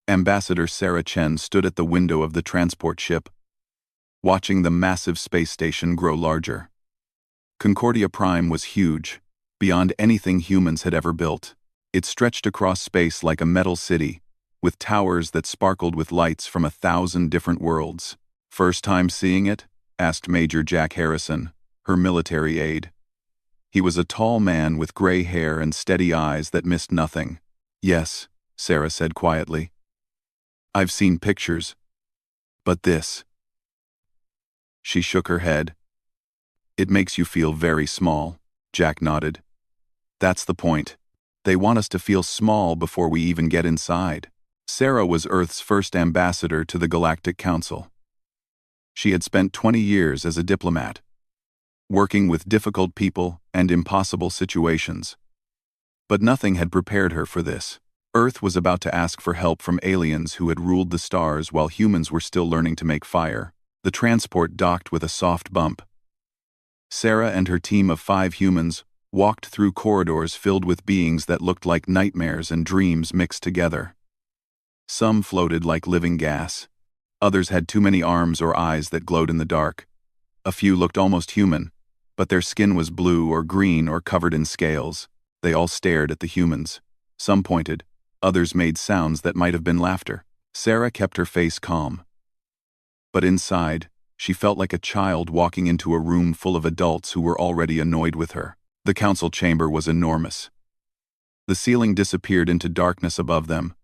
Ambassador Sarah Chen stood at the window of the transport ship, watching the massive space station grow larger. Concordia Prime was huge, beyond anything humans had ever built. It stretched across space like a metal city, with towers that sparkled with lights from 1,000 different worlds. "First time seeing it?" asked Major Jack Harrison, her military aide. He was a tall man with gray hair and steady eyes that missed nothing. "Yes," Sarah said quietly. "I've seen pictures. But this..." She shook her head. "It makes you feel very small," Jack nodded. "That's the point. They want us to feel small before we even get inside." Sarah was Earth's first ambassador to the Galactic Council. She had spent 20 years as a diplomat, working with difficult people and impossible situations. But nothing had prepared her for this. Earth was about to ask for help from aliens who had ruled the stars while humans were still learning to make fire. The transport docked with a soft bump. Sarah and her team of 5 humans walked through corridors filled with beings that looked like nightmares and dreams mixed together. Some floated like living gas. Others had too many arms or eyes that glowed in the dark. A few looked almost human, but their skin was blue or green or covered in scales. They all stared at the humans. Some pointed. Others made sounds that might have been laughter. Sarah kept her face calm. But inside, she felt like a child walking into a room full of adults who were already annoyed with her. The council chamber was enormous. The ceiling disappeared into darkness above them.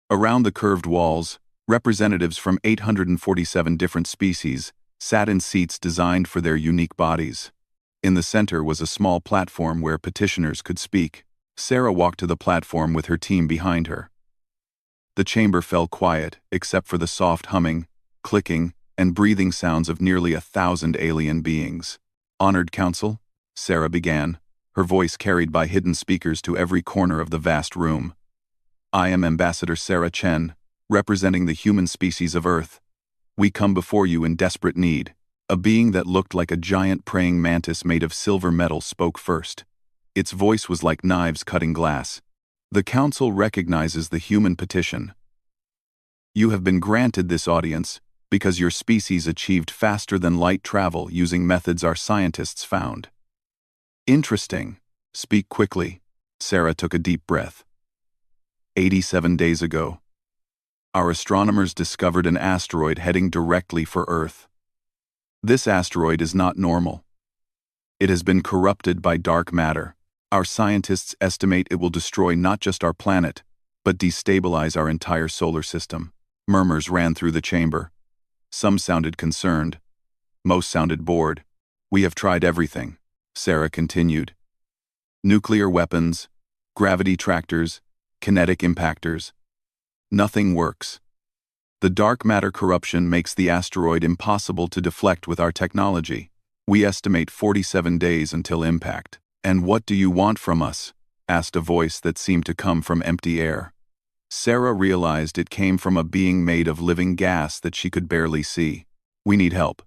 Around the curved walls, representatives from 847 different species sat in seats designed for their unique bodies. In the center was a small platform where petitioners could speak. Sarah walked to the platform with her team behind her. The chamber fell quiet, except for the soft humming, clicking, and breathing sounds of nearly 1,000 alien beings. "Honored Council," Sarah began, her voice carried by hidden speakers to every corner of the vast room. "I am Ambassador Sarah Chen, representing the human species of Earth. We come before you in desperate need." A being that looked like a giant praying mantis made of silver metal spoke first. Its voice was like knives cutting glass. "The Council recognizes the human petition. You have been granted this audience because your species achieved faster than light travel using methods our scientists found." "Interesting. Speak quickly." Sarah took a deep breath. 87 days ago, our astronomers discovered an asteroid heading directly for Earth. This asteroid is not normal. It has been corrupted by dark matter. Our scientists estimate it will destroy not just our planet, but destabilize our entire solar system. Murmurs ran through the chamber. Some sounded concerned. Most sounded bored. "We have tried everything," Sarah continued. "Nuclear weapons, gravity tractors, kinetic impactors. Nothing works. The dark matter corruption makes the asteroid impossible to deflect with our technology. We estimate 47 days until impact." "And what do you want from us?" asked a voice that seemed to come from empty air. Sarah realized it came from a being made of living gas that she could barely see. "We need help.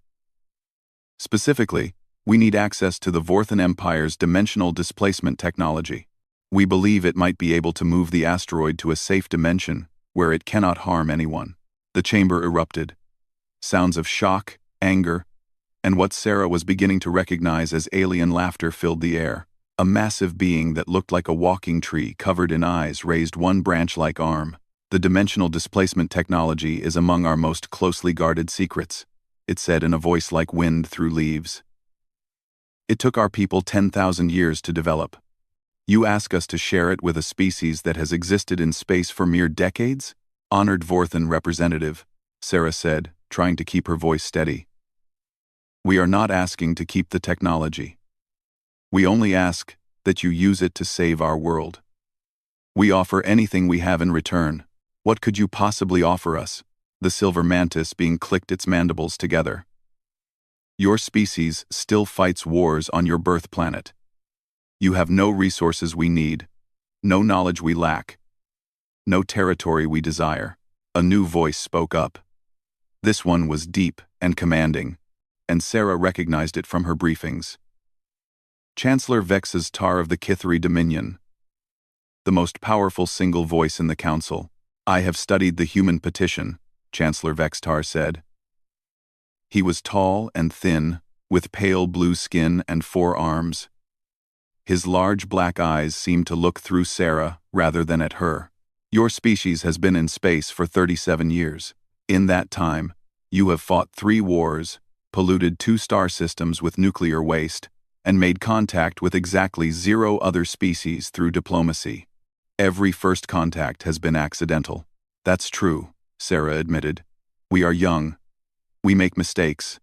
Specifically, we need access to the Vorthan Empire's dimensional displacement technology. We believe it might be able to move the asteroid to a safe dimension where it cannot harm anyone." The chamber erupted. Sounds of shock, anger, and what Sarah was beginning to recognize as alien laughter filled the air. A massive being that looked like a walking tree covered in eyes raised one branch-like arm. "The dimensional displacement technology is among our most closely guarded secrets," it said in a voice like wind through leaves. "It took our people 10,000 years to develop. You ask us to share it with a species that has existed in space for mere decades?" "Honored Vorthan representative," Sarah said, trying to keep her voice steady. "We are not asking to keep the technology. We only ask that you use it to save our world. We offer anything we have in return. What could you possibly offer us?" The silver mantis being clicked its mandibles together. "Your species still fights wars on your birth planet. You have no resources we need, no knowledge we lack, no territory we desire." A new voice spoke up. This one was deep and commanding, and Sarah recognized it from her briefings. Chancellor Vex's Tar of the Kithri Dominion, the most powerful single voice in the council. I have studied the human petition, Chancellor Vextar said. He was tall and thin, with pale blue skin and 4 arms. His large black eyes seemed to look through Sarah rather than at her. Your species has been in space for 37 years. In that time, you have fought 3 wars, polluted 2 star systems with nuclear waste, and made contact with exactly 0 other species through diplomacy. Every first contact has been accidental. That's true, Sarah admitted. We are young. We make mistakes.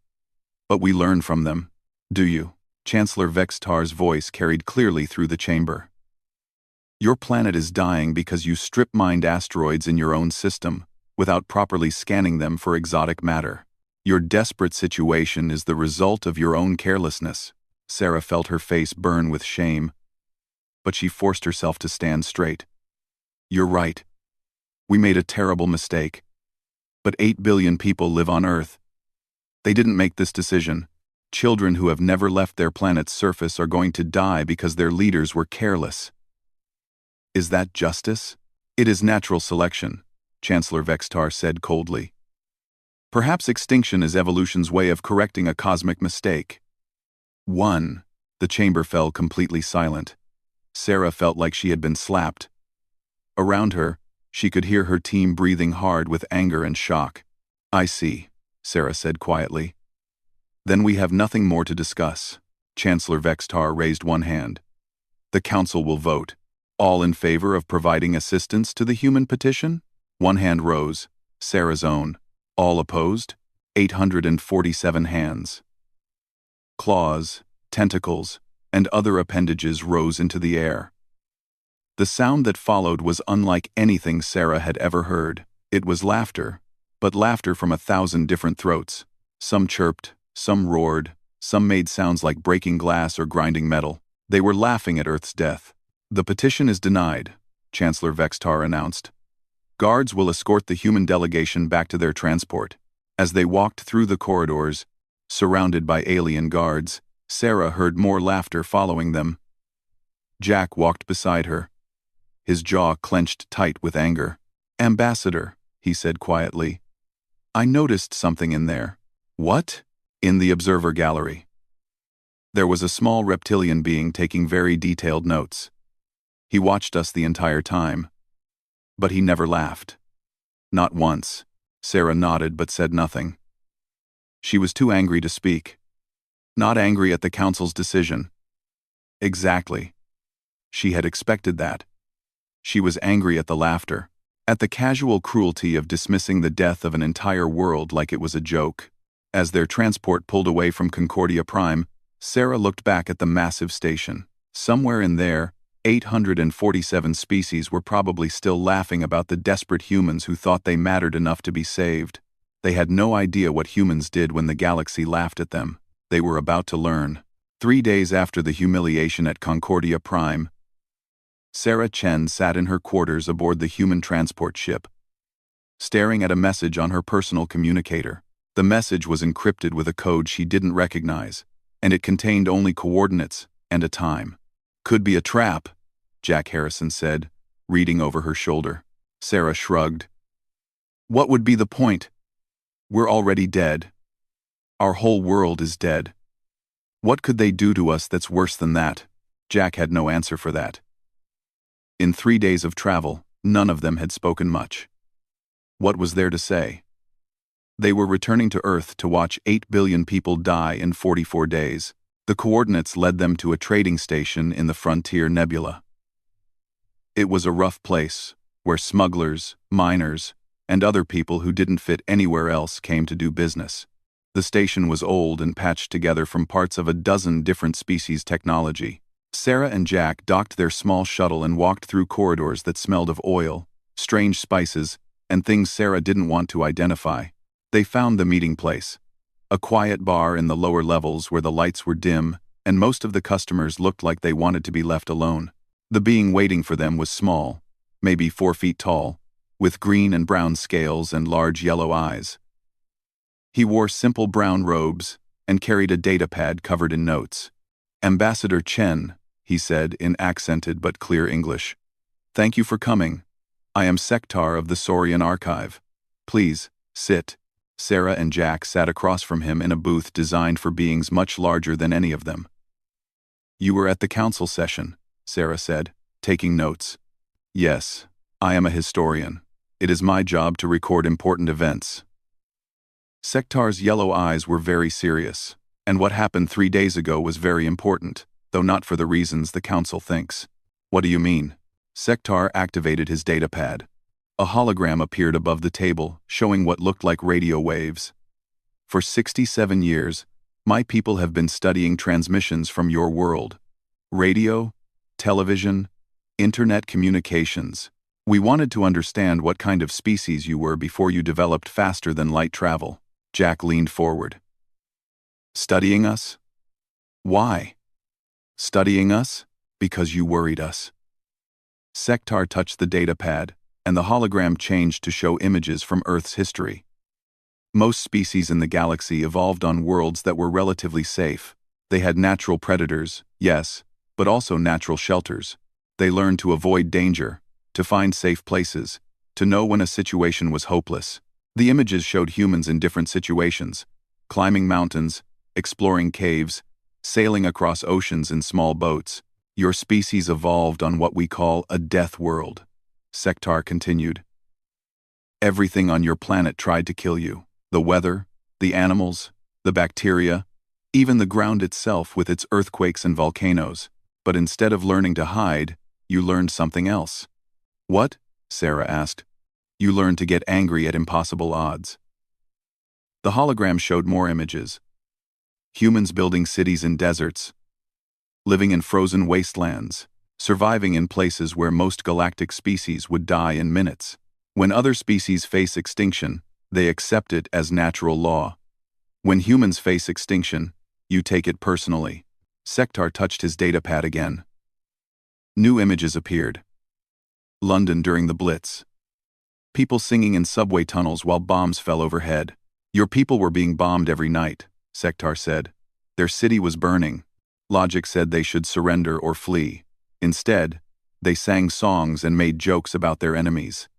But we learn from them. Do you? Chancellor Vextar's voice carried clearly through the chamber. Your planet is dying because you strip-mined asteroids in your own system, without properly scanning them for exotic matter. Your desperate situation is the result of your own carelessness. Sarah felt her face burn with shame, but she forced herself to stand straight. You're right. We made a terrible mistake. But 8 billion people live on Earth. They didn't make this decision. Children who have never left their planet's surface are going to die because their leaders were careless. Is that justice? It is natural selection, Chancellor Vextar said coldly. Perhaps extinction is evolution's way of correcting a cosmic mistake. 1. The chamber fell completely silent. Sarah felt like she had been slapped. Around her, she could hear her team breathing hard with anger and shock. I see, Sarah said quietly. Then we have nothing more to discuss. Chancellor Vextar raised one hand. The Council will vote. All in favor of providing assistance to the human petition? One hand rose, Sarah's own. All opposed? 847 hands. Claws, tentacles, and other appendages rose into the air. The sound that followed was unlike anything Sarah had ever heard. It was laughter, but laughter from 1,000 different throats. Some chirped, some roared, some made sounds like breaking glass or grinding metal. They were laughing at Earth's death. The petition is denied, Chancellor Vextar announced. Guards will escort the human delegation back to their transport. As they walked through the corridors, surrounded by alien guards, Sarah heard more laughter following them. Jack walked beside her, his jaw clenched tight with anger. Ambassador, he said quietly. I noticed something in there. What? In the observer gallery. There was a small reptilian being taking very detailed notes. He watched us the entire time. But he never laughed. Not once. Sarah nodded but said nothing. She was too angry to speak. Not angry at the Council's decision. Exactly. She had expected that. She was angry at the laughter, at the casual cruelty of dismissing the death of an entire world like it was a joke. As their transport pulled away from Concordia Prime, Sarah looked back at the massive station. Somewhere in there, 847 species were probably still laughing about the desperate humans who thought they mattered enough to be saved. They had no idea what humans did when the galaxy laughed at them. They were about to learn. 3 days after the humiliation at Concordia Prime, Sarah Chen sat in her quarters aboard the human transport ship, staring at a message on her personal communicator. The message was encrypted with a code she didn't recognize, and it contained only coordinates and a time. Could be a trap, Jack Harrison said, reading over her shoulder. Sarah shrugged. What would be the point? We're already dead. Our whole world is dead. What could they do to us that's worse than that? Jack had no answer for that. In 3 days of travel, none of them had spoken much. What was there to say? They were returning to Earth to watch 8 billion people die in 44 days. The coordinates led them to a trading station in the Frontier Nebula. It was a rough place, where smugglers, miners, and other people who didn't fit anywhere else came to do business. The station was old and patched together from parts of a dozen different species technology. Sarah and Jack docked their small shuttle and walked through corridors that smelled of oil, strange spices, and things Sarah didn't want to identify. They found the meeting place, a quiet bar in the lower levels where the lights were dim and most of the customers looked like they wanted to be left alone. The being waiting for them was small, maybe 4 feet tall, with green and brown scales and large yellow eyes. He wore simple brown robes and carried a data pad covered in notes. Ambassador Chen, he said in accented but clear English. Thank you for coming. I am Sektar of the Saurian Archive. Please, sit. Sarah and Jack sat across from him in a booth designed for beings much larger than any of them. You were at the council session, Sarah said, taking notes. Yes, I am a historian. It is my job to record important events. Sektar's yellow eyes were very serious, and what happened 3 days ago was very important, though not for the reasons the council thinks. What do you mean? Sektar activated his datapad. A hologram appeared above the table, showing what looked like radio waves. For 67 years, my people have been studying transmissions from your world. Radio, television, internet communications. We wanted to understand what kind of species you were before you developed faster than light travel. Jack leaned forward. Studying us? Why? Studying us? Because you worried us. Sektar touched the datapad, and the hologram changed to show images from Earth's history. Most species in the galaxy evolved on worlds that were relatively safe. They had natural predators, yes, but also natural shelters. They learned to avoid danger, to find safe places, to know when a situation was hopeless. The images showed humans in different situations, climbing mountains, exploring caves, sailing across oceans in small boats. Your species evolved on what we call a death world, Sektar continued. Everything on your planet tried to kill you. The weather, the animals, the bacteria, even the ground itself with its earthquakes and volcanoes. But instead of learning to hide, you learned something else. What? Sarah asked. You learned to get angry at impossible odds. The hologram showed more images. Humans building cities in deserts, living in frozen wastelands, surviving in places where most galactic species would die in minutes. When other species face extinction, they accept it as natural law. When humans face extinction, you take it personally. Sektar touched his datapad again. New images appeared. London during the Blitz. People singing in subway tunnels while bombs fell overhead. Your people were being bombed every night, Sektar said. Their city was burning. Logic said they should surrender or flee. Instead, they sang songs and made jokes about their enemies.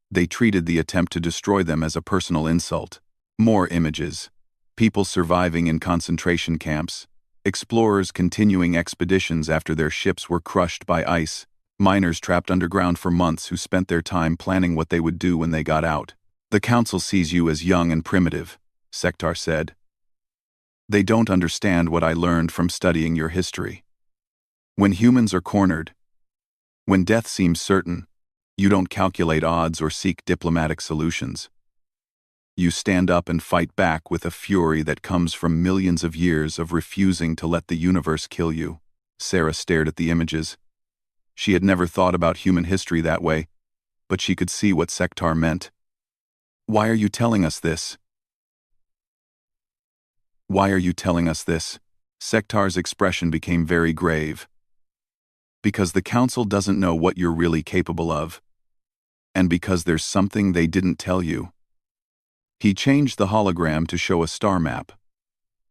They treated the attempt to destroy them as a personal insult. More images. People surviving in concentration camps. Explorers continuing expeditions after their ships were crushed by ice. Miners trapped underground for months who spent their time planning what they would do when they got out. The council sees you as young and primitive, Sektar said. They don't understand what I learned from studying your history. When humans are cornered, when death seems certain, you don't calculate odds or seek diplomatic solutions. You stand up and fight back with a fury that comes from millions of years of refusing to let the universe kill you. Sarah stared at the images. She had never thought about human history that way, but she could see what Sektar meant. Why are you telling us this? Why are you telling us this? Sektar's expression became very grave. Because the council doesn't know what you're really capable of. And because there's something they didn't tell you. He changed the hologram to show a star map.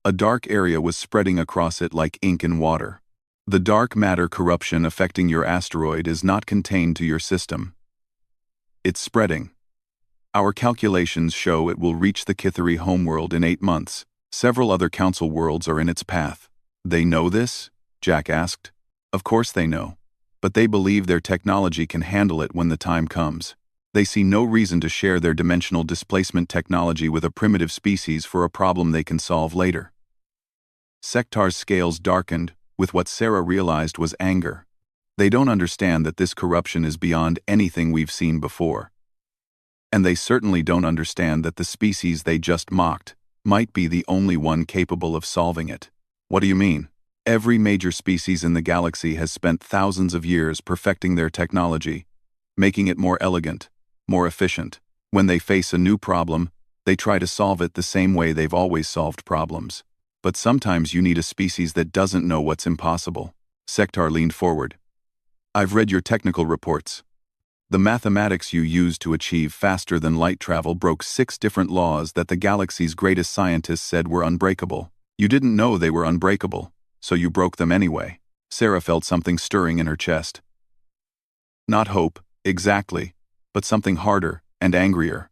A dark area was spreading across it like ink in water. The dark matter corruption affecting your asteroid is not contained to your system. It's spreading. Our calculations show it will reach the Kithari homeworld in 8 months. Several other council worlds are in its path. They know this? Jack asked. Of course they know. But they believe their technology can handle it when the time comes. They see no reason to share their dimensional displacement technology with a primitive species for a problem they can solve later. Sektar's scales darkened with what Sarah realized was anger. They don't understand that this corruption is beyond anything we've seen before. And they certainly don't understand that the species they just mocked might be the only one capable of solving it. What do you mean? Every major species in the galaxy has spent thousands of years perfecting their technology, making it more elegant, more efficient. When they face a new problem, they try to solve it the same way they've always solved problems. But sometimes you need a species that doesn't know what's impossible. Sektar leaned forward. I've read your technical reports. The mathematics you used to achieve faster than light travel broke 6 different laws that the galaxy's greatest scientists said were unbreakable. You didn't know they were unbreakable, so you broke them anyway. Sarah felt something stirring in her chest. Not hope, exactly. but something harder and angrier.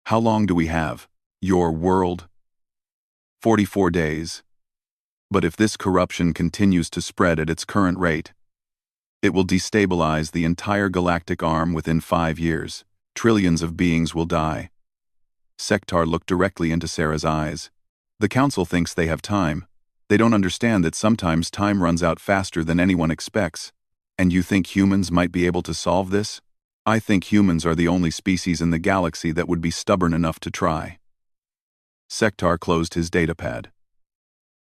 How long do we have? Your world? 44 days. But if this corruption continues to spread at its current rate, it will destabilize the entire galactic arm within 5 years. Trillions of beings will die. Sektar looked directly into Sarah's eyes. The council thinks they have time. They don't understand that sometimes time runs out faster than anyone expects. And you think humans might be able to solve this? I think humans are the only species in the galaxy that would be stubborn enough to try. Sektar closed his datapad.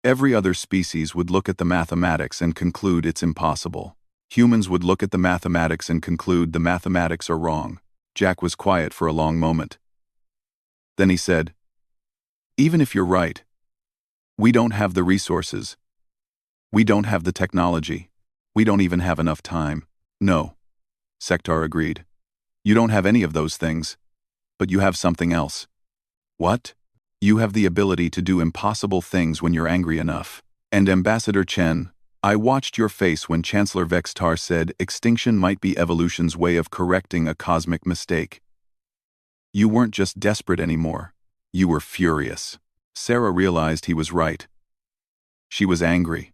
Every other species would look at the mathematics and conclude it's impossible. Humans would look at the mathematics and conclude the mathematics are wrong. Jack was quiet for a long moment. Then he said, "Even if you're right, we don't have the resources. We don't have the technology. We don't even have enough time." "No," Sektar agreed. "You don't have any of those things, but you have something else." "What?" "You have the ability to do impossible things when you're angry enough. And Ambassador Chen, I watched your face when Chancellor Vextar said extinction might be evolution's way of correcting a cosmic mistake. You weren't just desperate anymore. You were furious." Sarah realized he was right. She was angry.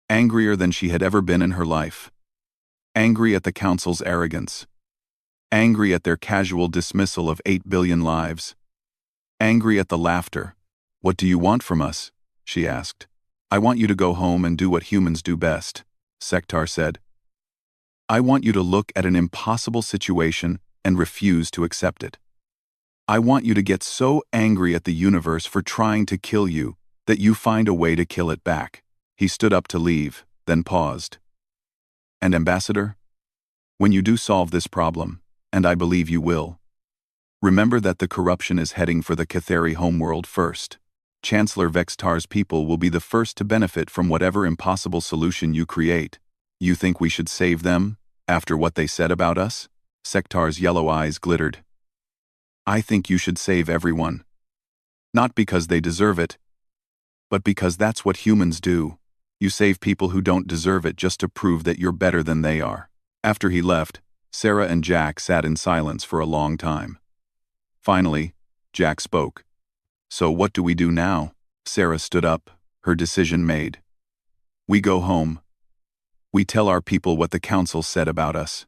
Angrier than she had ever been in her life. Angry at the Council's arrogance. Angry at their casual dismissal of 8 billion lives. Angry at the laughter. "What do you want from us?" she asked. "I want you to go home and do what humans do best," Sektar said. "I want you to look at an impossible situation and refuse to accept it. I want you to get so angry at the universe for trying to kill you that you find a way to kill it back." He stood up to leave, then paused. "And Ambassador, when you do solve this problem, and I believe you will, remember that the corruption is heading for the Cathari homeworld first. Chancellor Vextar's people will be the first to benefit from whatever impossible solution you create. You think we should save them, after what they said about us?" Sektar's yellow eyes glittered. "I think you should save everyone. Not because they deserve it, but because that's what humans do. You save people who don't deserve it just to prove that you're better than they are." After he left, Sarah and Jack sat in silence for a long time. Finally, Jack spoke. "So what do we do now?" Sarah stood up, her decision made. "We go home. We tell our people what the council said about us.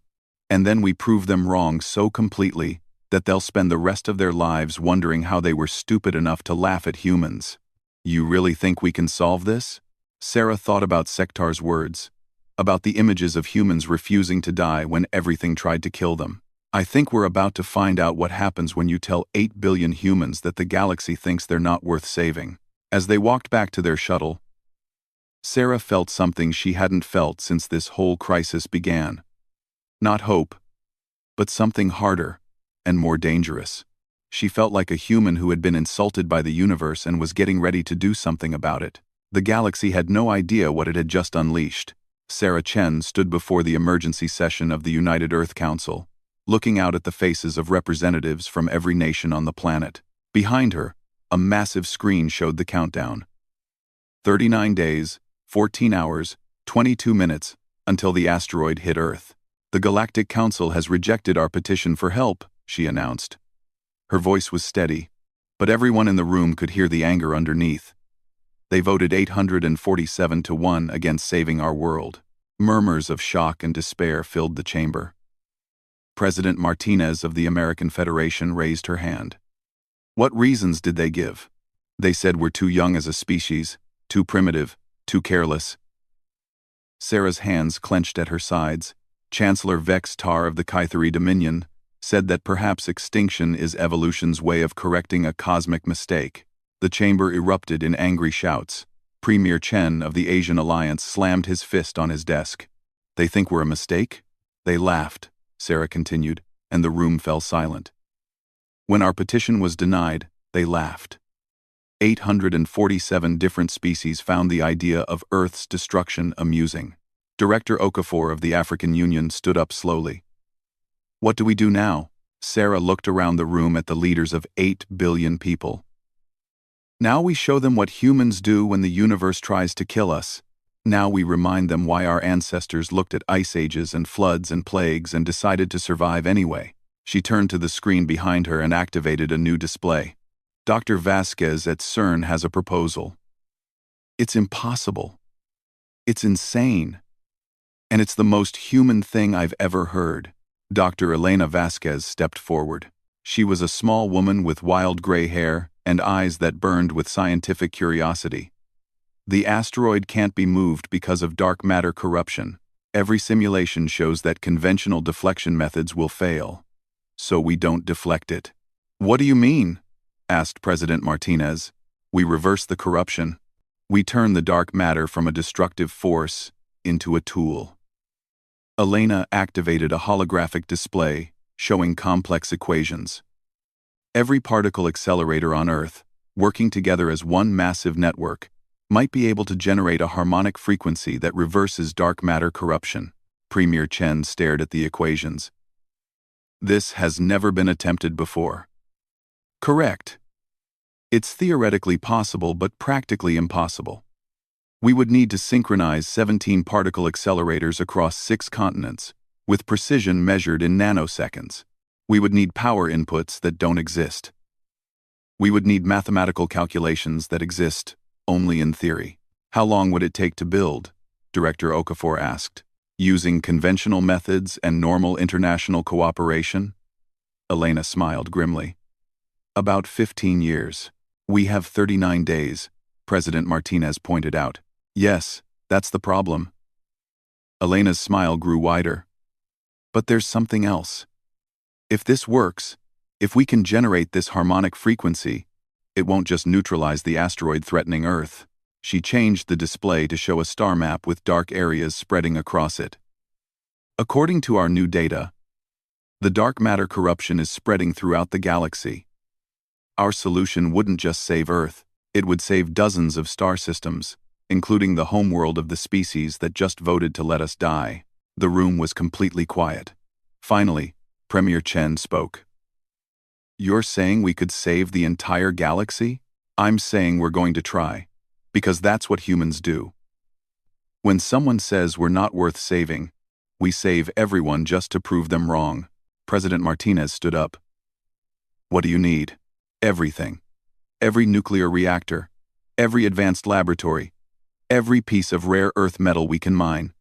And then we prove them wrong so completely that they'll spend the rest of their lives wondering how they were stupid enough to laugh at humans." "You really think we can solve this?" Sarah thought about Sektar's words, about the images of humans refusing to die when everything tried to kill them. "I think we're about to find out what happens when you tell 8 billion humans that the galaxy thinks they're not worth saving." As they walked back to their shuttle, Sarah felt something she hadn't felt since this whole crisis began. Not hope, but something harder and more dangerous. She felt like a human who had been insulted by the universe and was getting ready to do something about it. The galaxy had no idea what it had just unleashed. Sarah Chen stood before the emergency session of the United Earth Council, looking out at the faces of representatives from every nation on the planet. Behind her, a massive screen showed the countdown. 39 days, 14 hours, 22 minutes, until the asteroid hit Earth. "The Galactic Council has rejected our petition for help," she announced. Her voice was steady, but everyone in the room could hear the anger underneath. They voted 847 to 1 against saving our world. Murmurs of shock and despair filled the chamber. President Martinez of the American Federation raised her hand. "What reasons did they give?" "They said we're too young as a species, too primitive, too careless." Sarah's hands clenched at her sides. Chancellor Vextar of the Cathari Dominion said that perhaps extinction is evolution's way of correcting a cosmic mistake. The chamber erupted in angry shouts. Premier Chen of the Asian Alliance slammed his fist on his desk. "They think we're a mistake?" "They laughed," Sarah continued, and the room fell silent. "When our petition was denied, they laughed. 847 different species found the idea of Earth's destruction amusing." Director Okafor of the African Union stood up slowly. "What do we do now?" Sarah looked around the room at the leaders of 8 billion people. "Now we show them what humans do when the universe tries to kill us. Now we remind them why our ancestors looked at ice ages and floods and plagues and decided to survive anyway. She turned to the screen behind her and activated a new display. Dr. Vasquez at CERN has a proposal. It's impossible. It's insane. And it's the most human thing I've ever heard. Dr. Elena Vasquez stepped forward. She was a small woman with wild gray hair and eyes that burned with scientific curiosity. The asteroid can't be moved because of dark matter corruption. Every simulation shows that conventional deflection methods will fail. So we don't deflect it. What do you mean? Asked President Martinez. We reverse the corruption. We turn the dark matter from a destructive force into a tool. Elena activated a holographic display showing complex equations. Every particle accelerator on Earth, working together as one massive network, might be able to generate a harmonic frequency that reverses dark matter corruption. Premier Chen stared at the equations. This has never been attempted before. Correct. It's theoretically possible but practically impossible. We would need to synchronize 17 particle accelerators across 6 continents, with precision measured in nanoseconds. We would need power inputs that don't exist. We would need mathematical calculations that exist only in theory. How long would it take to build? Director Okafor asked. Using conventional methods and normal international cooperation? Elena smiled grimly. About 15 years. We have 39 days, President Martinez pointed out. Yes, that's the problem. Elena's smile grew wider. But there's something else. If this works, if we can generate this harmonic frequency, it won't just neutralize the asteroid threatening Earth. She changed the display to show a star map with dark areas spreading across it. According to our new data, the dark matter corruption is spreading throughout the galaxy. Our solution wouldn't just save Earth, it would save dozens of star systems, including the homeworld of the species that just voted to let us die. The room was completely quiet. Finally, Premier Chen spoke. You're saying we could save the entire galaxy? I'm saying we're going to try, because that's what humans do. When someone says we're not worth saving, we save everyone just to prove them wrong. President Martinez stood up. What do you need? Everything. Every nuclear reactor, every advanced laboratory, every piece of rare earth metal we can mine.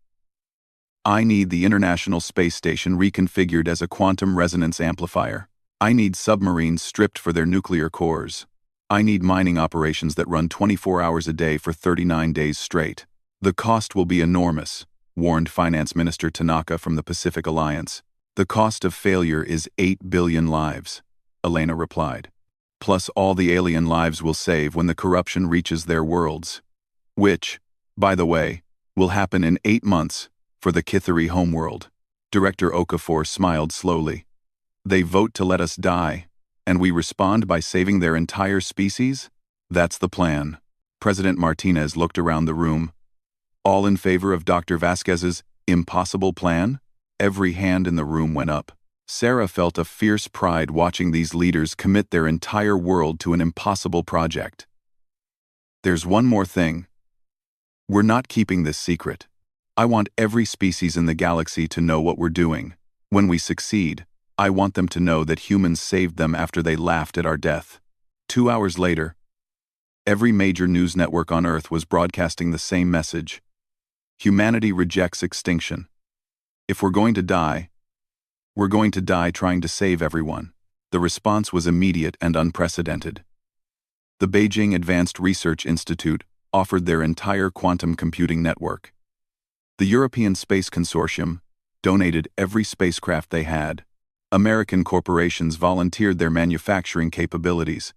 I need the International Space Station reconfigured as a quantum resonance amplifier. I need submarines stripped for their nuclear cores. I need mining operations that run 24 hours a day for 39 days straight. The cost will be enormous, warned Finance Minister Tanaka from the Pacific Alliance. The cost of failure is 8 billion lives, Elena replied. Plus all the alien lives we'll save when the corruption reaches their worlds. Which, by the way, will happen in 8 months for the Kithari homeworld. Director Okafor smiled slowly. They vote to let us die, and we respond by saving their entire species? That's the plan. President Martinez looked around the room. All in favor of Dr. Vasquez's impossible plan? Every hand in the room went up. Sarah felt a fierce pride watching these leaders commit their entire world to an impossible project. There's one more thing. We're not keeping this secret. I want every species in the galaxy to know what we're doing. When we succeed, I want them to know that humans saved them after they laughed at our death. 2 hours later, every major news network on Earth was broadcasting the same message. Humanity rejects extinction. If we're going to die, we're going to die trying to save everyone. The response was immediate and unprecedented. The Beijing Advanced Research Institute offered their entire quantum computing network. The European Space Consortium donated every spacecraft they had. American corporations volunteered their manufacturing capabilities.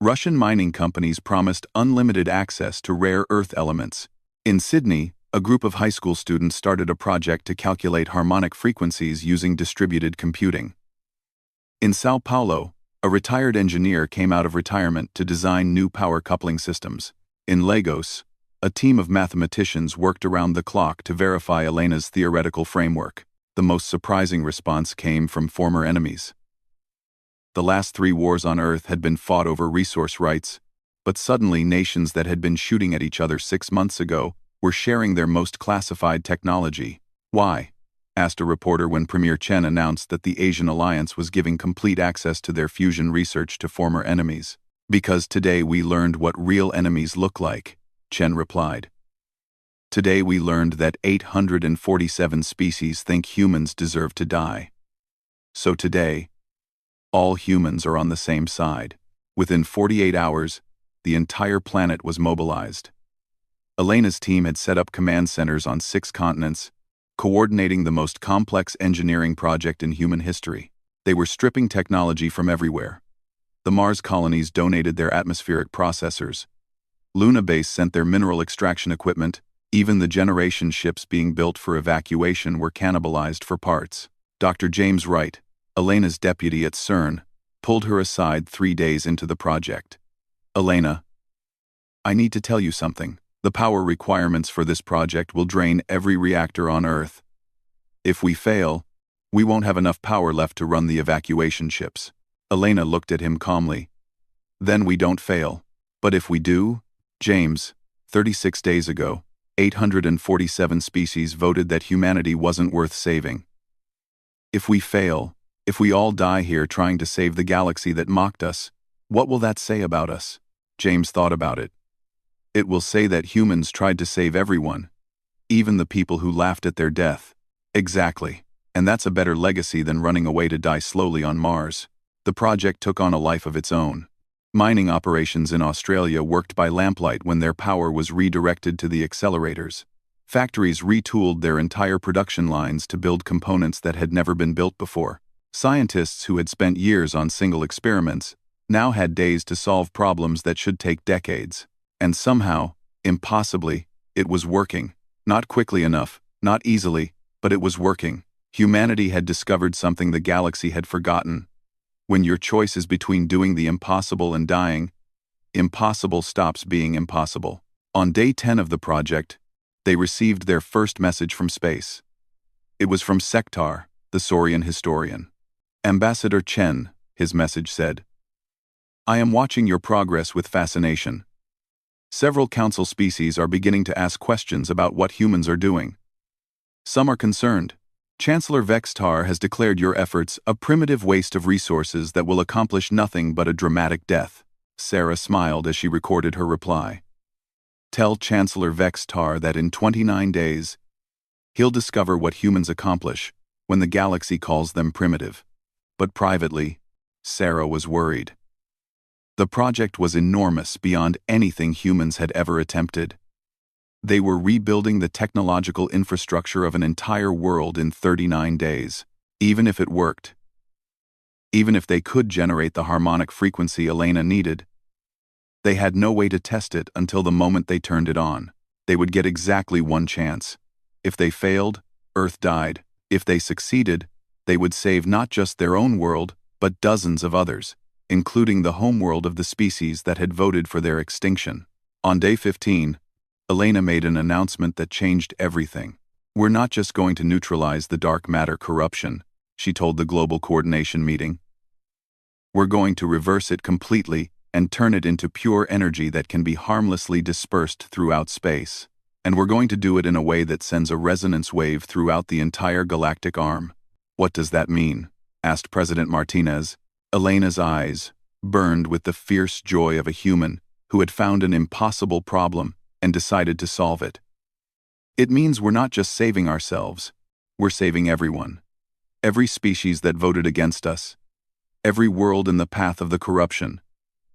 Russian mining companies promised unlimited access to rare earth elements. In Sydney, a group of high school students started a project to calculate harmonic frequencies using distributed computing. In Sao Paulo, a retired engineer came out of retirement to design new power coupling systems. In Lagos, a team of mathematicians worked around the clock to verify Elena's theoretical framework. The most surprising response came from former enemies. The last 3 wars on Earth had been fought over resource rights, but suddenly nations that had been shooting at each other 6 months ago were sharing their most classified technology. Why? asked a reporter when Premier Chen announced that the Asian alliance was giving complete access to their fusion research to former enemies. Because today we learned what real enemies look like, Chen replied. Today we learned that 847 species think humans deserve to die. So today, all humans are on the same side. Within 48 hours, the entire planet was mobilized. Elena's team had set up command centers on 6 continents, coordinating the most complex engineering project in human history. They were stripping technology from everywhere. The Mars colonies donated their atmospheric processors. Luna Base sent their mineral extraction equipment. Even the generation ships being built for evacuation were cannibalized for parts. Dr. James Wright, Elena's deputy at CERN, pulled her aside 3 days into the project. Elena, I need to tell you something. The power requirements for this project will drain every reactor on Earth. If we fail, we won't have enough power left to run the evacuation ships. Elena looked at him calmly. Then we don't fail. But if we do, James, 36 days ago, 847 species voted that humanity wasn't worth saving. If we fail, if we all die here trying to save the galaxy that mocked us, what will that say about us? James thought about it. It will say that humans tried to save everyone, even the people who laughed at their death. Exactly. And that's a better legacy than running away to die slowly on Mars. The project took on a life of its own. Mining operations in Australia worked by lamplight when their power was redirected to the accelerators. Factories retooled their entire production lines to build components that had never been built before. Scientists who had spent years on single experiments now had days to solve problems that should take decades. And somehow, impossibly, it was working. Not quickly enough, not easily, but it was working. Humanity had discovered something the galaxy had forgotten. When your choice is between doing the impossible and dying, impossible stops being impossible. On day 10 of the project, they received their first message from space. It was from Sektar, the Saurian historian. Ambassador Chen, his message said, I am watching your progress with fascination. Several council species are beginning to ask questions about what humans are doing. Some are concerned. Chancellor Vextar has declared your efforts a primitive waste of resources that will accomplish nothing but a dramatic death. Sarah smiled as she recorded her reply. Tell Chancellor Vextar that in 29 days, he'll discover what humans accomplish when the galaxy calls them primitive. But privately, Sarah was worried. The project was enormous beyond anything humans had ever attempted. They were rebuilding the technological infrastructure of an entire world in 39 days. Even if it worked, even if they could generate the harmonic frequency Elena needed, they had no way to test it until the moment they turned it on. They would get exactly one chance. If they failed, Earth died. If they succeeded, they would save not just their own world, but dozens of others, including the homeworld of the species that had voted for their extinction. On day 15, Elena made an announcement that changed everything. We're not just going to neutralize the dark matter corruption, she told the global coordination meeting. We're going to reverse it completely and turn it into pure energy that can be harmlessly dispersed throughout space. And we're going to do it in a way that sends a resonance wave throughout the entire galactic arm. What does that mean? Asked President Martinez. Elena's eyes burned with the fierce joy of a human who had found an impossible problem and decided to solve it. It means we're not just saving ourselves, we're saving everyone. Every species that voted against us, every world in the path of the corruption,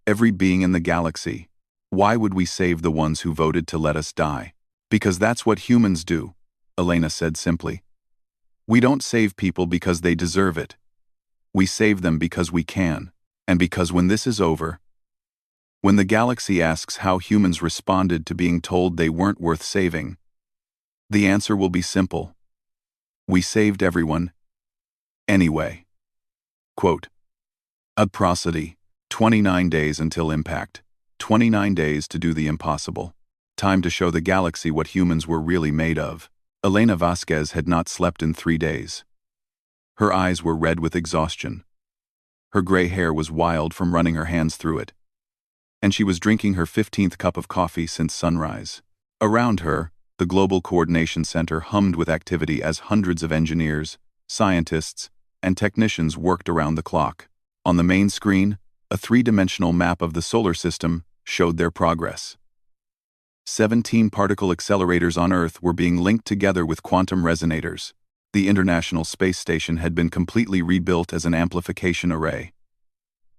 every being in the galaxy. Why would we save the ones who voted to let us die? Because that's what humans do, Elena said simply. We don't save people because they deserve it. We save them because we can, and because when this is over, when the galaxy asks how humans responded to being told they weren't worth saving, the answer will be simple. We saved everyone, anyway. Quote, Atrocity, 29 days until impact, 29 days to do the impossible. Time to show the galaxy what humans were really made of. Elena Vasquez had not slept in 3 days. Her eyes were red with exhaustion. Her gray hair was wild from running her hands through it. And she was drinking her 15th cup of coffee since sunrise. Around her, The Global Coordination Center hummed with activity as hundreds of engineers, scientists, and technicians worked around the clock. On the main screen, a three-dimensional map of the solar system showed their progress. 17 particle accelerators on Earth were being linked together with quantum resonators. The International Space Station had been completely rebuilt as an amplification array.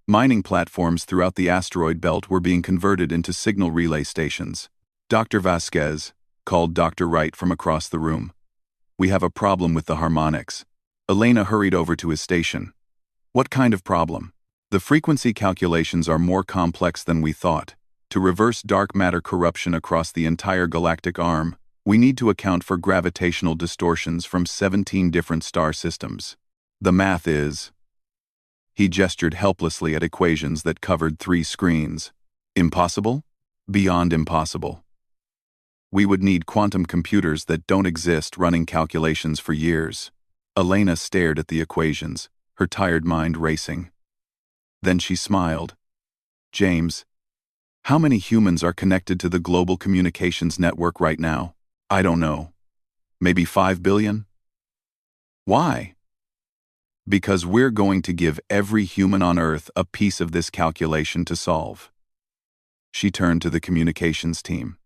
Mining platforms throughout the asteroid belt were being converted into signal relay stations. Dr. Vasquez called Dr. Wright from across the room. "We have a problem with the harmonics." Elena hurried over to his station. "What kind of problem?" "The frequency calculations are more complex than we thought. To reverse dark matter corruption across the entire galactic arm, we need to account for gravitational distortions from 17 different star systems. The math is..." He gestured helplessly at equations that covered 3 screens. "Impossible? Beyond impossible. We would need quantum computers that don't exist running calculations for years." Elena stared at the equations, her tired mind racing. Then she smiled. "James, how many humans are connected to the global communications network right now?" "I don't know. Maybe 5 billion? "Why?" "Because we're going to give every human on Earth a piece of this calculation to solve." She turned to the communications team.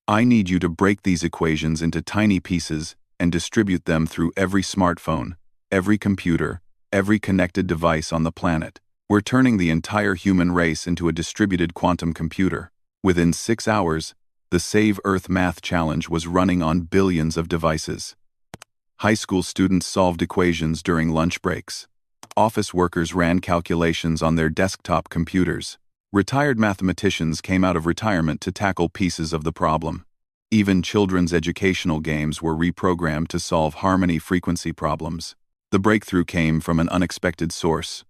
"I need you to break these equations into tiny pieces and distribute them through every smartphone, every computer, every connected device on the planet. We're turning the entire human race into a distributed quantum computer." Within 6 hours, the Save Earth Math Challenge was running on billions of devices. High school students solved equations during lunch breaks. Office workers ran calculations on their desktop computers. Retired mathematicians came out of retirement to tackle pieces of the problem. Even children's educational games were reprogrammed to solve harmony frequency problems. The breakthrough came from an unexpected source.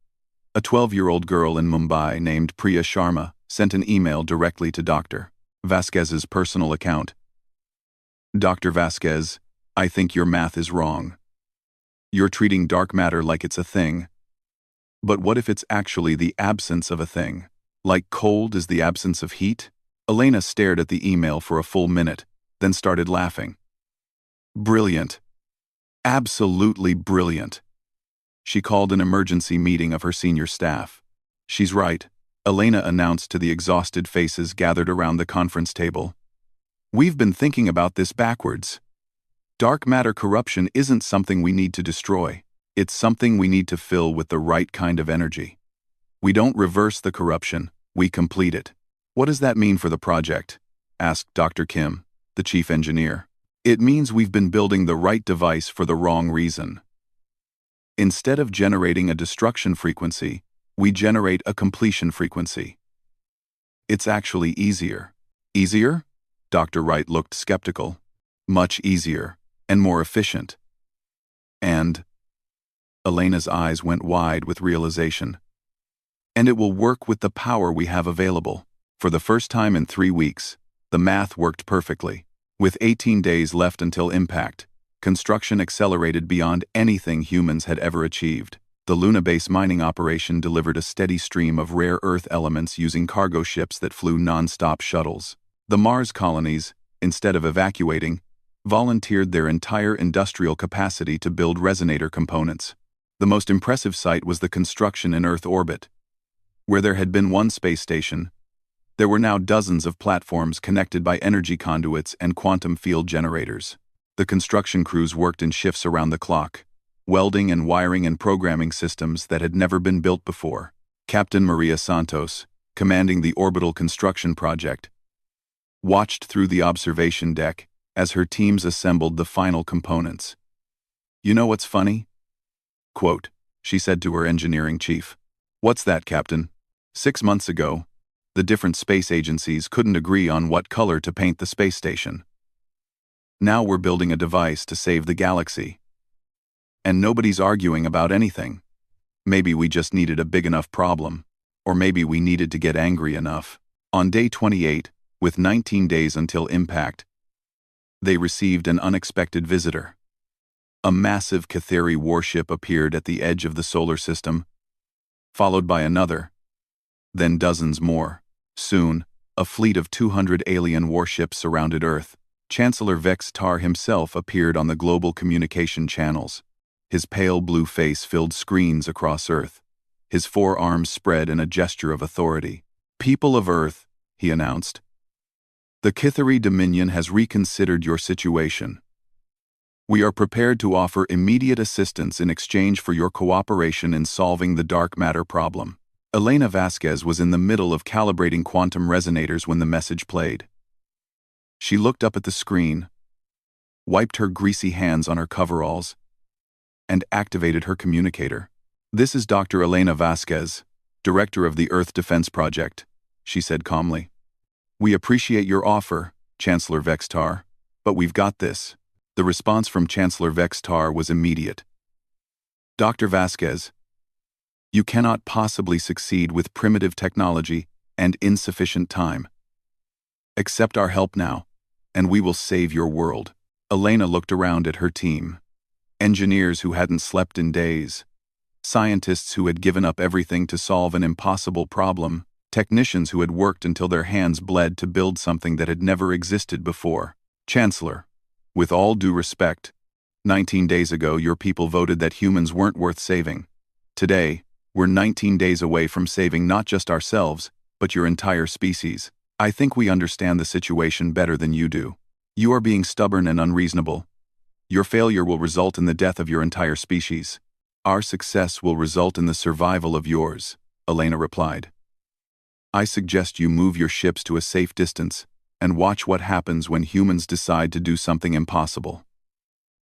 A 12-year-old girl in Mumbai named Priya Sharma sent an email directly to Dr. Vasquez's personal account. "Dr. Vasquez, I think your math is wrong. You're treating dark matter like it's a thing. But what if it's actually the absence of a thing? Like cold is the absence of heat?" Elena stared at the email for a full minute, then started laughing. "Brilliant. Absolutely brilliant." She called an emergency meeting of her senior staff. "She's right," Elena announced to the exhausted faces gathered around the conference table. "We've been thinking about this backwards. Dark matter corruption isn't something we need to destroy. It's something we need to fill with the right kind of energy. We don't reverse the corruption, we complete it." "What does that mean for the project?" asked Dr. Kim, the chief engineer. "It means we've been building the right device for the wrong reason. Instead of generating a destruction frequency, we generate a completion frequency. It's actually easier." "Easier?" Dr. Wright looked skeptical. "Much easier, and more efficient. And..." Elena's eyes went wide with realization. "And it will work with the power we have available." For the first time in 3 weeks, the math worked perfectly. With 18 days left until impact, construction accelerated beyond anything humans had ever achieved. The Luna base mining operation delivered a steady stream of rare Earth elements using cargo ships that flew non-stop shuttles. The Mars colonies, instead of evacuating, volunteered their entire industrial capacity to build resonator components. The most impressive sight was the construction in Earth orbit. Where there had been one space station, there were now dozens of platforms connected by energy conduits and quantum field generators. The construction crews worked in shifts around the clock, welding and wiring and programming systems that had never been built before. Captain Maria Santos, commanding the orbital construction project, watched through the observation deck as her teams assembled the final components. "You know what's funny?" Quote, she said to her engineering chief. "What's that, Captain?" 6 months ago, the different space agencies couldn't agree on what color to paint the space station. Now we're building a device to save the galaxy. And nobody's arguing about anything. Maybe we just needed a big enough problem. Or maybe we needed to get angry enough. On day 28, with 19 days until impact, they received an unexpected visitor. A massive Catheri warship appeared at the edge of the solar system, followed by another, then dozens more. Soon, a fleet of 200 alien warships surrounded Earth. Chancellor Vex Tar himself appeared on the global communication channels. His pale blue face filled screens across Earth. His forearms spread in a gesture of authority. "People of Earth," he announced, "the Kithari Dominion has reconsidered your situation. We are prepared to offer immediate assistance in exchange for your cooperation in solving the dark matter problem." Elena Vasquez was in the middle of calibrating quantum resonators when the message played. She looked up at the screen, wiped her greasy hands on her coveralls, and activated her communicator. "This is Dr. Elena Vasquez, Director of the Earth Defense Project," she said calmly. "We appreciate your offer, Chancellor Vex Tar, but we've got this." The response from Chancellor Vex Tar was immediate. "Dr. Vasquez, you cannot possibly succeed with primitive technology and insufficient time. Accept our help now, and we will save your world." Elena looked around at her team. Engineers who hadn't slept in days, scientists who had given up everything to solve an impossible problem, technicians who had worked until their hands bled to build something that had never existed before. "Chancellor, with all due respect, 19 days ago your people voted that humans weren't worth saving. Today, we're 19 days away from saving not just ourselves, but your entire species. I think we understand the situation better than you do. You are being stubborn and unreasonable. Your failure will result in the death of your entire species. Our success will result in the survival of yours," Elena replied. "I suggest you move your ships to a safe distance and watch what happens when humans decide to do something impossible."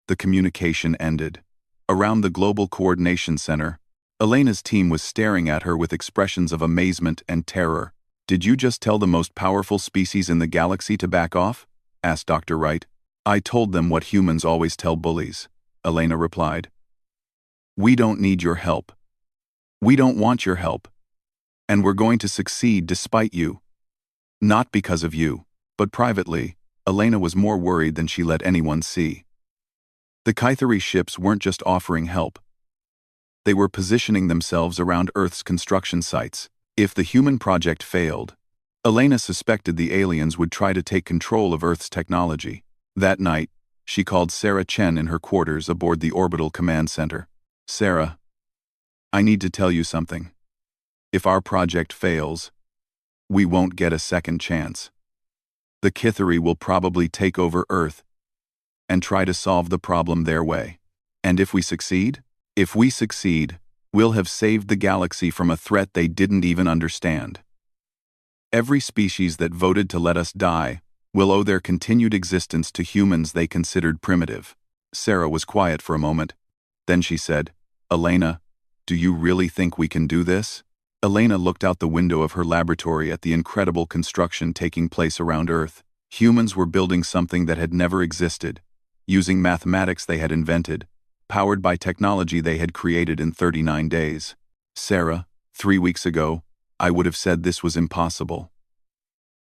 The communication ended. Around the Global Coordination Center, Elena's team was staring at her with expressions of amazement and terror. "Did you just tell the most powerful species in the galaxy to back off?" asked Dr. Wright. "I told them what humans always tell bullies," Elena replied. "We don't need your help. We don't want your help. And we're going to succeed despite you. Not because of you." But privately, Elena was more worried than she let anyone see. The Kithari ships weren't just offering help. They were positioning themselves around Earth's construction sites. If the human project failed, Elena suspected the aliens would try to take control of Earth's technology. That night, she called Sarah Chen in her quarters aboard the Orbital Command Center. "Sarah, I need to tell you something. If our project fails, we won't get a second chance. The Kithari will probably take over Earth and try to solve the problem their way. And if we succeed? If we succeed, we'll have saved the galaxy from a threat they didn't even understand. Every species that voted to let us die will owe their continued existence to humans they considered primitive." Sarah was quiet for a moment. Then she said, "Elena, do you really think we can do this?" Elena looked out the window of her laboratory at the incredible construction taking place around Earth. Humans were building something that had never existed, using mathematics they had invented, powered by technology they had created in 39 days. "Sarah, 3 weeks ago, I would have said this was impossible.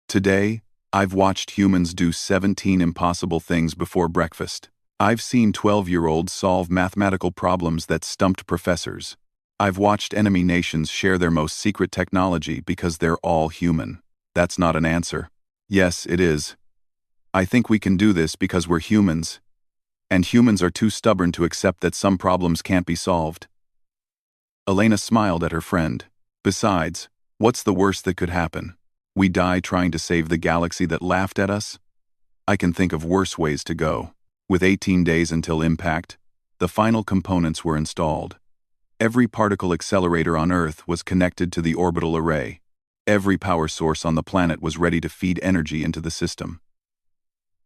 Today, I've watched humans do 17 impossible things before breakfast. I've seen 12-year-olds solve mathematical problems that stumped professors. I've watched enemy nations share their most secret technology because they're all human." "That's not an answer." "Yes, it is. I think we can do this because we're humans, and humans are too stubborn to accept that some problems can't be solved." Elena smiled at her friend. "Besides, what's the worst that could happen? We die trying to save the galaxy that laughed at us? I can think of worse ways to go." With 18 days until impact, the final components were installed. Every particle accelerator on Earth was connected to the orbital array. Every power source on the planet was ready to feed energy into the system.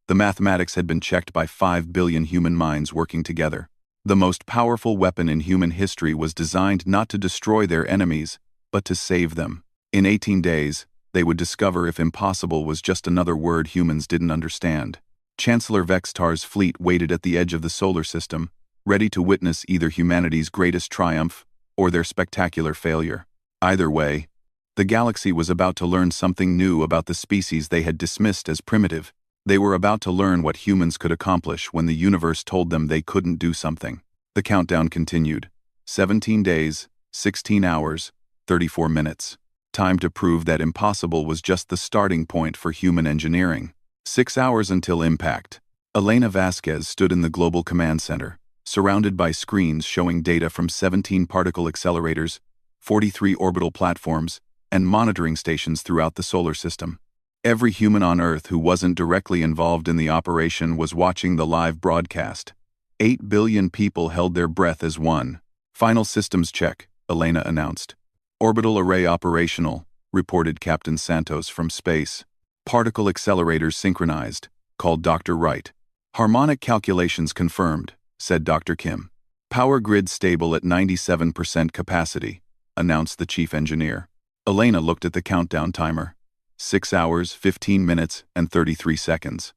The mathematics had been checked by 5 billion human minds working together. The most powerful weapon in human history was designed not to destroy their enemies, but to save them. In 18 days, they would discover if impossible was just another word humans didn't understand. Chancellor Vex Tar's fleet waited at the edge of the solar system, ready to witness either humanity's greatest triumph or their spectacular failure. Either way, the galaxy was about to learn something new about the species they had dismissed as primitive. They were about to learn what humans could accomplish when the universe told them they couldn't do something. The countdown continued. 17 days, 16 hours, 34 minutes. Time to prove that impossible was just the starting point for human engineering. 6 hours until impact. Elena Vasquez stood in the Global Command Center, surrounded by screens showing data from 17 particle accelerators, 43 orbital platforms, and monitoring stations throughout the solar system. Every human on Earth who wasn't directly involved in the operation was watching the live broadcast. 8 billion people held their breath as one. Final systems check, Elena announced. Orbital array operational, reported Captain Santos from space. Particle accelerators synchronized, called Dr. Wright. Harmonic calculations confirmed, said Dr. Kim. Power grid stable at 97% capacity, announced the chief engineer. Elena looked at the countdown timer. 6 hours, 15 minutes, and 33 seconds.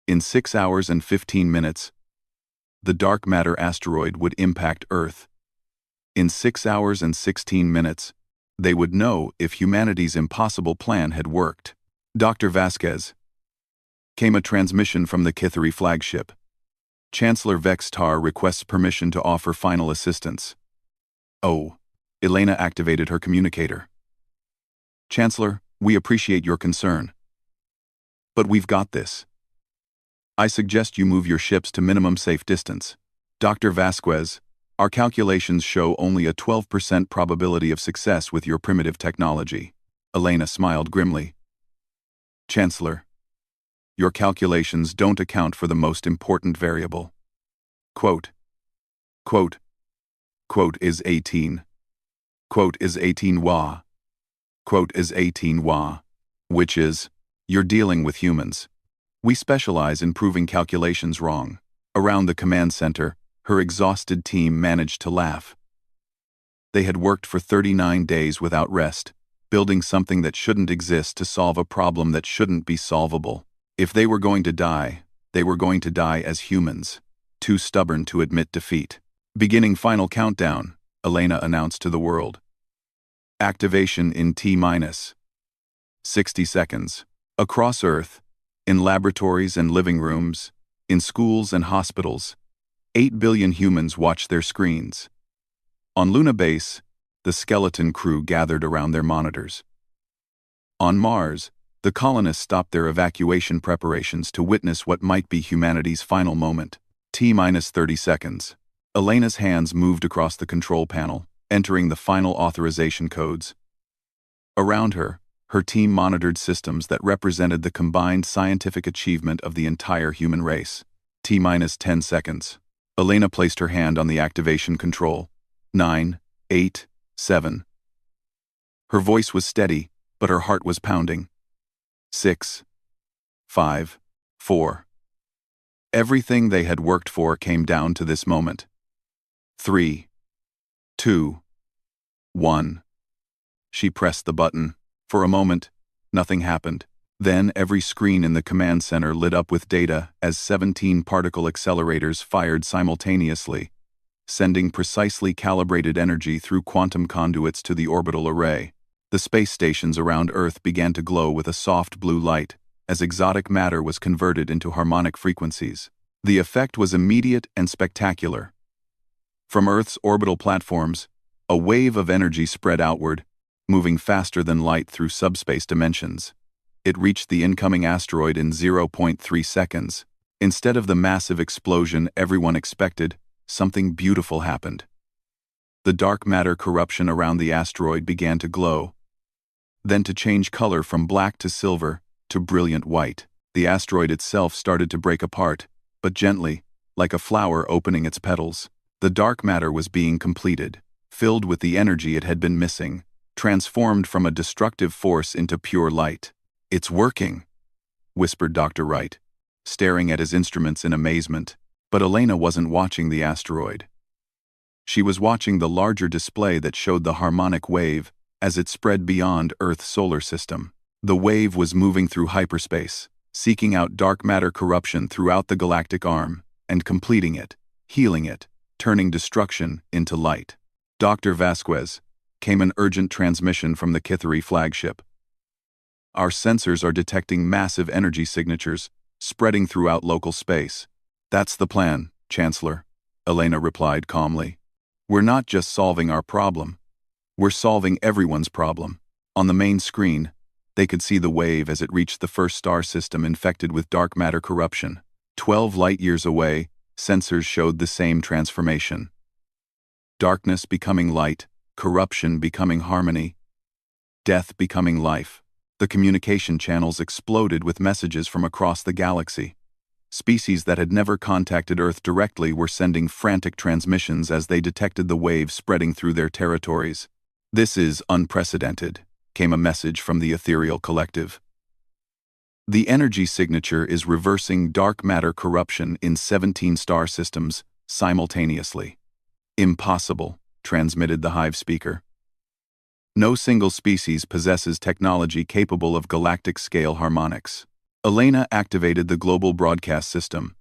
In 6 hours and 15 minutes, the dark matter asteroid would impact Earth. In 6 hours and 16 minutes, they would know if humanity's impossible plan had worked. Dr. Vasquez. Came a transmission from the Kithari flagship. Chancellor Vextar requests permission to offer final assistance. Oh. Elena activated her communicator. Chancellor, we appreciate your concern. But we've got this. I suggest you move your ships to minimum safe distance. Dr. Vasquez, our calculations show only a 12% probability of success with your primitive technology. Elena smiled grimly. Chancellor, your calculations don't account for the most important variable. Quote is 18. Quote is 18 Wa. Quote is 18 Wa. Which is, you're dealing with humans. We specialize in proving calculations wrong. Around the command center, her exhausted team managed to laugh. They had worked for 39 days without rest, building something that shouldn't exist to solve a problem that shouldn't be solvable. If they were going to die, they were going to die as humans, too stubborn to admit defeat. Beginning final countdown, Elena announced to the world. Activation in T-minus 60 seconds. Across Earth, in laboratories and living rooms, in schools and hospitals, 8 billion humans watched their screens. On Luna Base, the skeleton crew gathered around their monitors. On Mars, the colonists stopped their evacuation preparations to witness what might be humanity's final moment. T-minus 30 seconds. Elena's hands moved across the control panel, entering the final authorization codes. Around her, her team monitored systems that represented the combined scientific achievement of the entire human race. T-minus 10 seconds. Elena placed her hand on the activation control. 9, 8, 7. Her voice was steady, but her heart was pounding. 6, 5, 4. Everything they had worked for came down to this moment. 3, 2, 1. She pressed the button. For a moment, nothing happened. Then every screen in the command center lit up with data as 17 particle accelerators fired simultaneously, sending precisely calibrated energy through quantum conduits to the orbital array. The space stations around Earth began to glow with a soft blue light as exotic matter was converted into harmonic frequencies. The effect was immediate and spectacular. From Earth's orbital platforms, a wave of energy spread outward, moving faster than light through subspace dimensions. It reached the incoming asteroid in 0.3 seconds. Instead of the massive explosion everyone expected, something beautiful happened. The dark matter corruption around the asteroid began to glow, then to change color from black to silver to brilliant white. The asteroid itself started to break apart, but gently, like a flower opening its petals. The dark matter was being completed, filled with the energy it had been missing, transformed from a destructive force into pure light. It's working, whispered Dr. Wright, staring at his instruments in amazement. But Elena wasn't watching the asteroid. She was watching the larger display that showed the harmonic wave as it spread beyond Earth's solar system. The wave was moving through hyperspace, seeking out dark matter corruption throughout the galactic arm, and completing it, healing it, turning destruction into light. Dr. Vasquez, came an urgent transmission from the Kithari flagship. Our sensors are detecting massive energy signatures, spreading throughout local space. That's the plan, Chancellor, Elena replied calmly. We're not just solving our problem. We're solving everyone's problem. On the main screen, They could see the wave as it reached the first star system infected with dark matter corruption. 12 light-years away, sensors showed the same transformation. Darkness becoming light, corruption becoming harmony, death becoming life. The communication channels exploded with messages from across the galaxy. Species that had never contacted Earth directly were sending frantic transmissions as they detected the wave spreading through their territories. "This is unprecedented," came a message from the ethereal collective. "The energy signature is reversing dark matter corruption in 17 star systems simultaneously." "Impossible," transmitted the Hive speaker. "No single species possesses technology capable of galactic-scale harmonics." Elena activated the global broadcast system.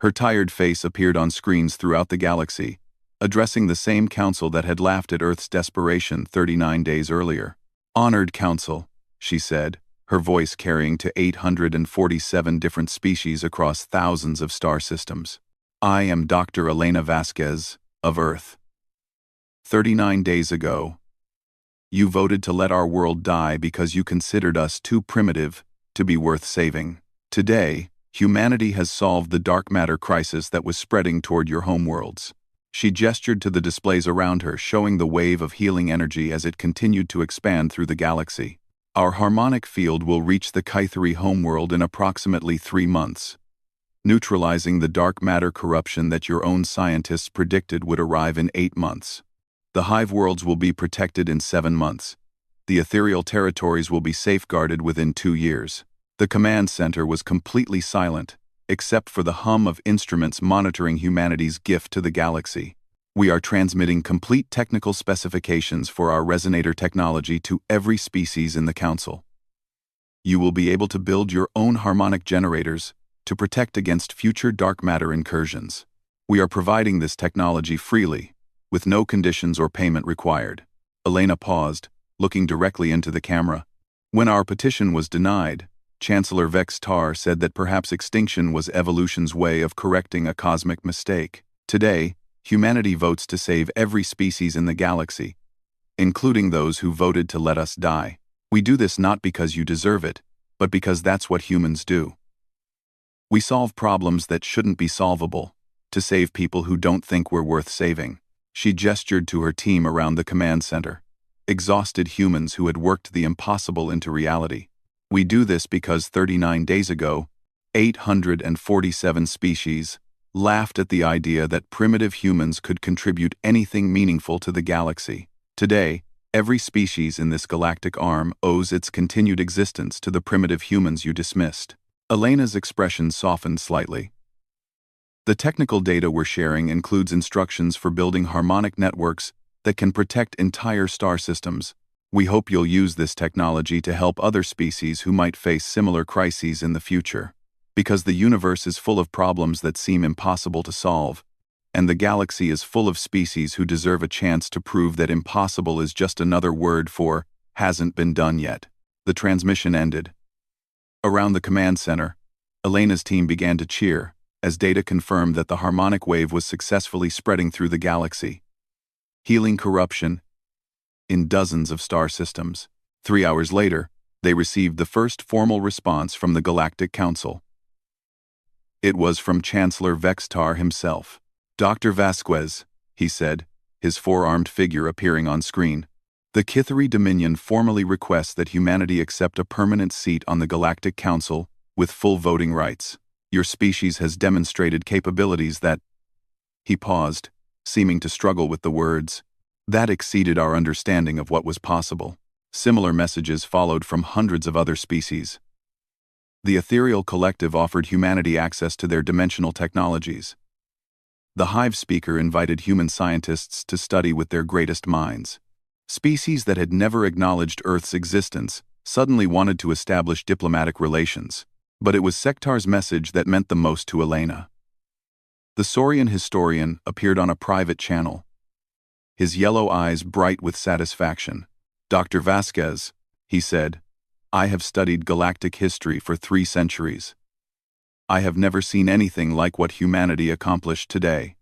Her tired face appeared on screens throughout the galaxy, addressing the same council that had laughed at Earth's desperation 39 days earlier. "Honored Council," she said, her voice carrying to 847 different species across thousands of star systems. "I am Dr. Elena Vasquez, of Earth. 39 days ago, you voted to let our world die because you considered us too primitive to be worth saving. Today, humanity has solved the dark matter crisis that was spreading toward your homeworlds." She gestured to the displays around her, showing the wave of healing energy as it continued to expand through the galaxy. "Our harmonic field will reach the Kytheri homeworld in approximately 3 months, neutralizing the dark matter corruption that your own scientists predicted would arrive in 8 months. The Hive worlds will be protected in 7 months. The ethereal territories will be safeguarded within 2 years." The command center was completely silent, except for the hum of instruments monitoring humanity's gift to the galaxy. "We are transmitting complete technical specifications for our resonator technology to every species in the Council. You will be able to build your own harmonic generators to protect against future dark matter incursions. We are providing this technology freely, with no conditions or payment required." Elena paused, looking directly into the camera. "When our petition was denied, Chancellor Vex Tar said that perhaps extinction was evolution's way of correcting a cosmic mistake. Today, humanity votes to save every species in the galaxy, including those who voted to let us die. We do this not because you deserve it, but because that's what humans do. We solve problems that shouldn't be solvable, to save people who don't think we're worth saving." She gestured to her team around the command center, exhausted humans who had worked the impossible into reality. "We do this because 39 days ago, 847 species laughed at the idea that primitive humans could contribute anything meaningful to the galaxy. Today, every species in this galactic arm owes its continued existence to the primitive humans you dismissed." Elena's expression softened slightly. "The technical data we're sharing includes instructions for building harmonic networks that can protect entire star systems. We hope you'll use this technology to help other species who might face similar crises in the future. Because the universe is full of problems that seem impossible to solve, and the galaxy is full of species who deserve a chance to prove that impossible is just another word for hasn't been done yet." The transmission ended. Around the command center, Elena's team began to cheer, as data confirmed that the harmonic wave was successfully spreading through the galaxy, healing corruption in dozens of star systems. 3 hours later, they received the first formal response from the Galactic Council. It was from Chancellor Vex Tar himself. "Dr. Vasquez," he said, his four-armed figure appearing on screen, "the Kytheri Dominion formally requests that humanity accept a permanent seat on the Galactic Council with full voting rights. Your species has demonstrated capabilities that—" He paused, seeming to struggle with the words. "That exceeded our understanding of what was possible." Similar messages followed from hundreds of other species. The ethereal collective offered humanity access to their dimensional technologies. The Hive speaker invited human scientists to study with their greatest minds. Species that had never acknowledged Earth's existence suddenly wanted to establish diplomatic relations. But it was Sektar's message that meant the most to Elena. The Saurian historian appeared on a private channel, his yellow eyes bright with satisfaction. "Dr. Vasquez," he said, "I have studied galactic history for 3 centuries. I have never seen anything like what humanity accomplished today.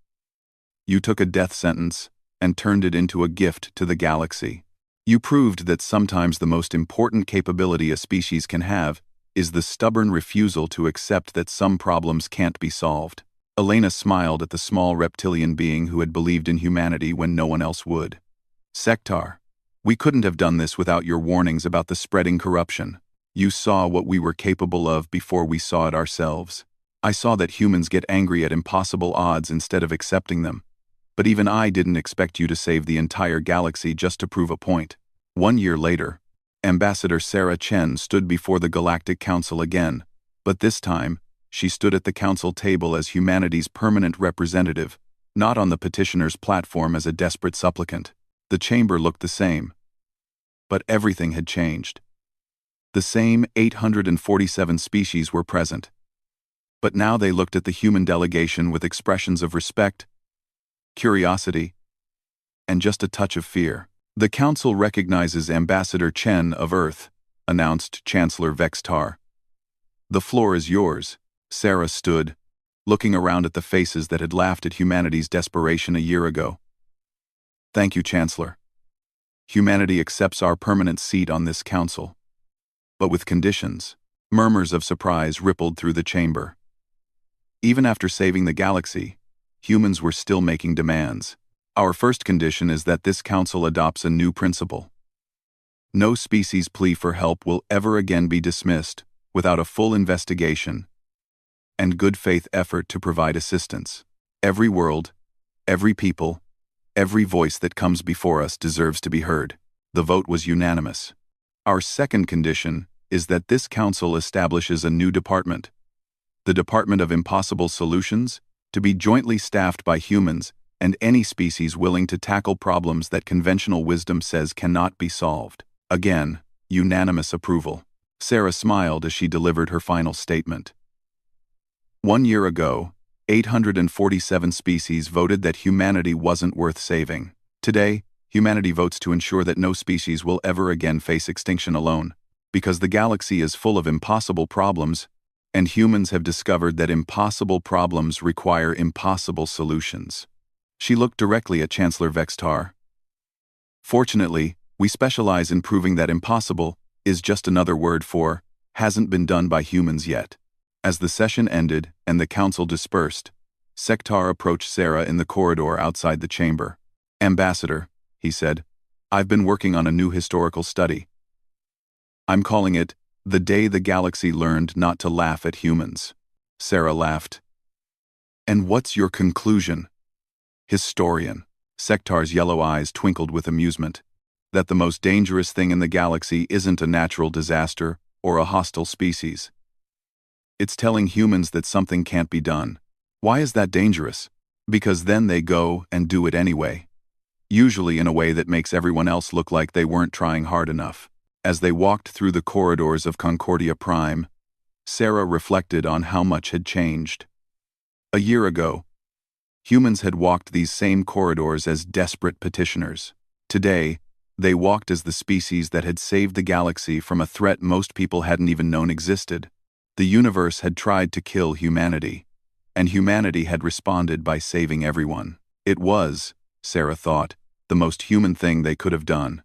You took a death sentence and turned it into a gift to the galaxy. You proved that sometimes the most important capability a species can have is the stubborn refusal to accept that some problems can't be solved. Elena smiled at the small reptilian being who had believed in humanity when no one else would. Sectar, we couldn't have done this without your warnings about the spreading corruption. You saw what we were capable of before we saw it ourselves. I saw that humans get angry at impossible odds instead of accepting them. But even I didn't expect you to save the entire galaxy just to prove a point. 1 year later, Ambassador Sarah Chen stood before the Galactic Council again, but this time, she stood at the council table as humanity's permanent representative, not on the petitioner's platform as a desperate supplicant. The chamber looked the same. But everything had changed. The same 847 species were present. But now they looked at the human delegation with expressions of respect, curiosity, and just a touch of fear. The council recognizes Ambassador Chen of Earth, announced Chancellor Vextar. The floor is yours. Sarah stood, looking around at the faces that had laughed at humanity's desperation a year ago. Thank you, Chancellor. Humanity accepts our permanent seat on this council. But with conditions. Murmurs of surprise rippled through the chamber. Even after saving the galaxy, humans were still making demands. Our first condition is that this council adopts a new principle. No species' plea for help will ever again be dismissed without a full investigation and good faith effort to provide assistance. Every world, every people, every voice that comes before us deserves to be heard. The vote was unanimous. Our second condition is that this council establishes a new department, the Department of Impossible Solutions, to be jointly staffed by humans and any species willing to tackle problems that conventional wisdom says cannot be solved. Again, unanimous approval. Sarah smiled as she delivered her final statement. 1 year ago, 847 species voted that humanity wasn't worth saving. Today, humanity votes to ensure that no species will ever again face extinction alone. Because the galaxy is full of impossible problems, and humans have discovered that impossible problems require impossible solutions. She looked directly at Chancellor Vextar. Fortunately, we specialize in proving that impossible is just another word for hasn't been done by humans yet. As the session ended and the council dispersed, Sectar approached Sarah in the corridor outside the chamber. Ambassador, he said, I've been working on a new historical study. I'm calling it The Day the Galaxy Learned Not to Laugh at Humans. Sarah laughed. And what's your conclusion? Historian. Sectar's yellow eyes twinkled with amusement. That the most dangerous thing in the galaxy isn't a natural disaster or a hostile species. It's telling humans that something can't be done. Why is that dangerous? Because then they go and do it anyway. Usually in a way that makes everyone else look like they weren't trying hard enough. As they walked through the corridors of Concordia Prime, Sarah reflected on how much had changed. A year ago, humans had walked these same corridors as desperate petitioners. Today, they walked as the species that had saved the galaxy from a threat most people hadn't even known existed. The universe had tried to kill humanity, and humanity had responded by saving everyone. It was, Sarah thought, the most human thing they could have done.